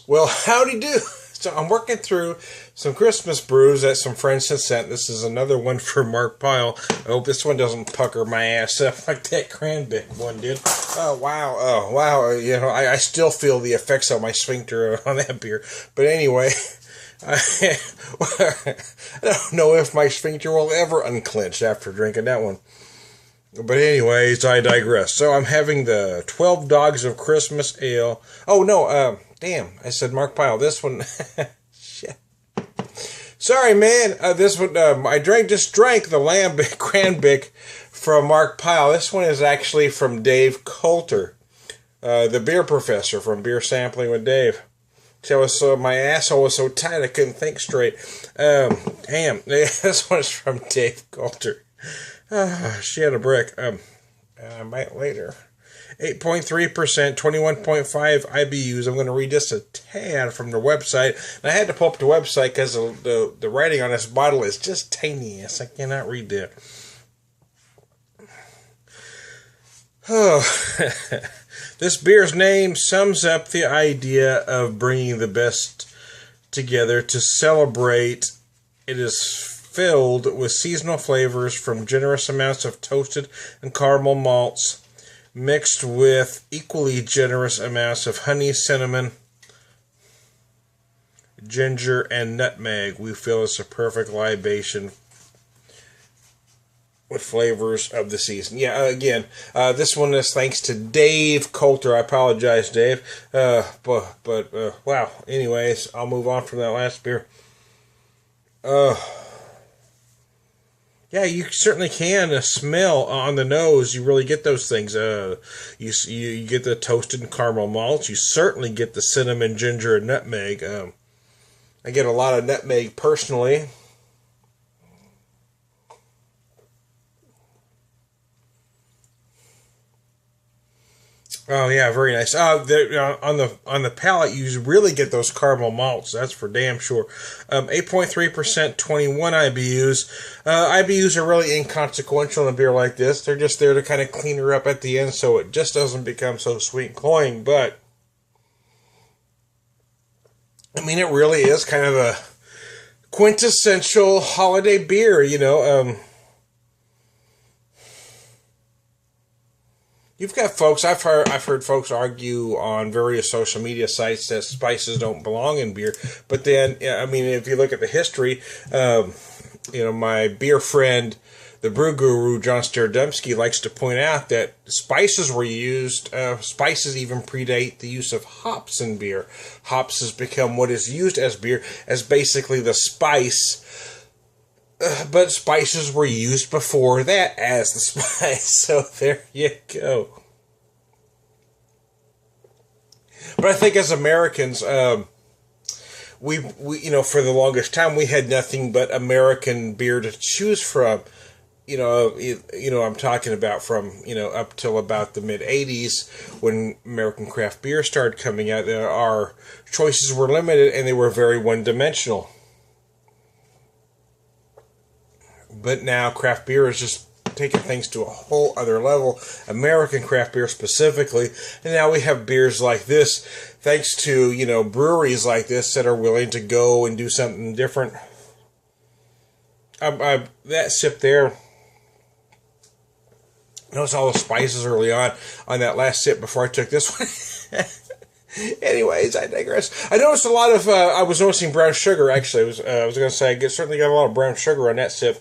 Well, howdy do. So I'm working through some Christmas brews that some friends have sent. This is another one for Mark Pyle. I hope this one doesn't pucker my ass up like that Cranbic one did. Oh, wow. You know, I still feel the effects of my sphincter on that beer. But anyway, I don't know if my sphincter will ever unclench after drinking that one. But anyways, I digress. So I'm having the 12 Dogs of Christmas Ale. Oh, no, damn, I said Mark Pyle. This one, shit. Sorry, man. This one, I just drank the Lambic Cranbic from Mark Pyle. This one is actually from Dave Coulter, the beer professor from Beer Sampling with Dave. So my asshole was so tight I couldn't think straight. Damn, this one's from Dave Coulter. Shit, a brick. I might later. 8.3%, 21.5 IBUs. I'm going to read this a tad from their website. And I had to pull up the website because the writing on this bottle is just tiny ass. I cannot read that. Oh, this beer's name sums up the idea of bringing the best together to celebrate. It is filled with seasonal flavors from generous amounts of toasted and caramel malts, mixed with equally generous amounts of honey, cinnamon, ginger, and nutmeg. We feel it's a perfect libation with flavors of the season. Yeah, again, this one is thanks to Dave Coulter. I apologize, Dave. But wow. Anyways, I'll move on from that last beer. Yeah, you certainly can smell on the nose. You really get those things. You get the toasted and caramel malts. You certainly get the cinnamon, ginger, and nutmeg. I get a lot of nutmeg personally. Oh yeah, very nice. On the palate, you really get those caramel malts. That's for damn sure. 8.3%, 21 IBUs. IBUs are really inconsequential in a beer like this. They're just there to kind of clean her up at the end, so it just doesn't become so sweet and cloying. But I mean, it really is kind of a quintessential holiday beer. You know. You've got folks, I've heard folks argue on various social media sites that spices don't belong in beer. But then, I mean, if you look at the history, my beer friend, the brew guru, John Starodumsky, likes to point out that spices were used, spices even predate the use of hops in beer. Hops has become what is used as beer, as basically the spice. But spices were used before that as the spice, so there you go. But I think as Americans, we for the longest time we had nothing but American beer to choose from. I'm talking about from up till about the mid '80s when American craft beer started coming out. Our choices were limited and they were very one-dimensional. But now craft beer is just taking things to a whole other level. American craft beer specifically. And now we have beers like this, thanks to, breweries like this that are willing to go and do something different. That sip there, notice all the spices early on that last sip before I took this one. Anyways, I digress. I noticed a lot of, I was noticing brown sugar, actually. I was going to say, I certainly got a lot of brown sugar on that sip.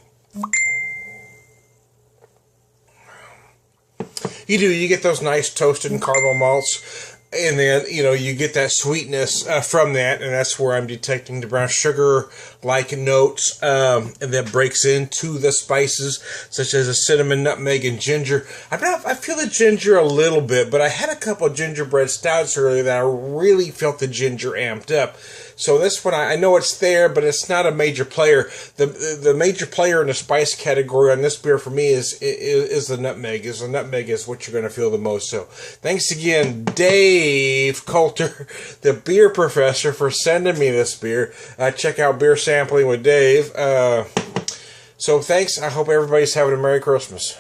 You do. You get those nice toasted and caramel malts, and then, you get that sweetness from that, and that's where I'm detecting the brown sugar-like notes, and that breaks into the spices, such as the cinnamon, nutmeg, and ginger. I feel the ginger a little bit, but I had a couple of gingerbread stouts earlier that I really felt the ginger amped up. So this one, I know it's there, but it's not a major player. The major player in the spice category on this beer for me is the nutmeg. The nutmeg is what you're going to feel the most. So thanks again, Dave Coulter, the beer professor, for sending me this beer. Check out Beer Sampling with Dave. So thanks. I hope everybody's having a Merry Christmas.